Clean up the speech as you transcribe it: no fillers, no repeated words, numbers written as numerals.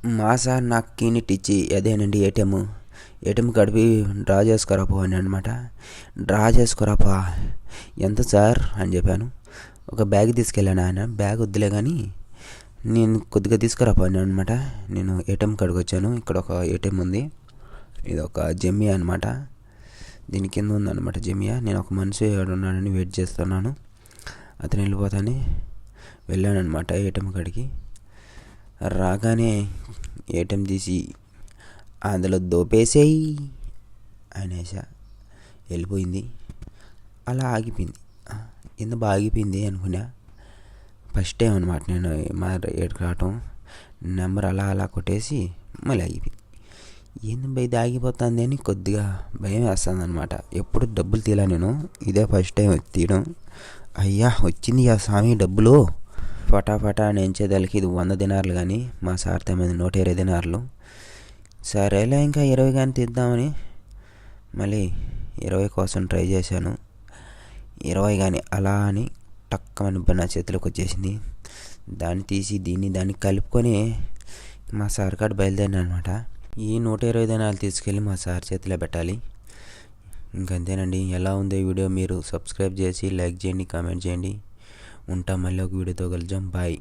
మా సార్ నాకు కీనిట్ ఇచ్చి అదేనండి ఏటీఎం కడిపి డ్రా చేసుకురాపో అని అనమాట. డ్రా చేసుకురాపా ఎంత సార్ అని చెప్పాను. ఒక బ్యాగ్ తీసుకెళ్ళాను. ఆయన బ్యాగ్ వద్దులే కానీ నేను కొద్దిగా తీసుకురాపో అని అనమాట. నేను ఏటీఎం కాడికి వచ్చాను. ఇక్కడ ఒక ఏటీఎం ఉంది. ఇది ఒక జెమియా అనమాట. దీని కింద ఉందన్నమాట జెమియా. నేను ఒక మనిషి ఉన్నానని వెయిట్ చేస్తున్నాను. అతను వెళ్ళిపోతానే వెళ్ళాను అనమాట ఏటీఎం కాడికి. రాగానే ఏటీఎం తీసి అందులో దోపేసేయి అనేసా. వెళ్ళిపోయింది. అలా ఆగిపోయింది. ఎందుకు ఆగిపోయింది అనుకున్నా. ఫస్ట్ టైం అనమాట నేను మా ఏడుకు రావటం. నెంబర్ అలా కొట్టేసి మళ్ళీ ఆగిపోయింది. ఏంది ఇది ఆగిపోతుంది అని కొద్దిగా భయం వేస్తుంది అనమాట. ఎప్పుడు డబ్బులు తీయలే నేను. ఇదే ఫస్ట్ టైం తీయడం. అయ్యా వచ్చింది ఆ స్వామి డబ్బులు ఫటాఫటా నేంచేదానికి. ఇది 100 దినార్లు కానీ మా సార్ తేమైంది 120 దినార్లు. సరేలే ఇంకా 20 కానీ తీద్దామని మళ్ళీ 20 కోసం ట్రై చేశాను. 20 కానీ అలా అని టక్కమని నా చేతిలోకి వచ్చేసింది. దాన్ని తీసి దాన్ని కలుపుకొని మా సార్ కాడ బయలుదేరిన అనమాట. ఈ 120 దినాలు తీసుకెళ్ళి మా సార్ చేతిలో పెట్టాలి. ఇంకంతేనండి. ఎలా ఉందో ఈ వీడియో మీరు సబ్స్క్రైబ్ చేసి లైక్ చేయండి, కామెంట్ చేయండి. ఉంటాం, మళ్ళీ ఒక వీడియోతో కలుద్దాం. బాయ్.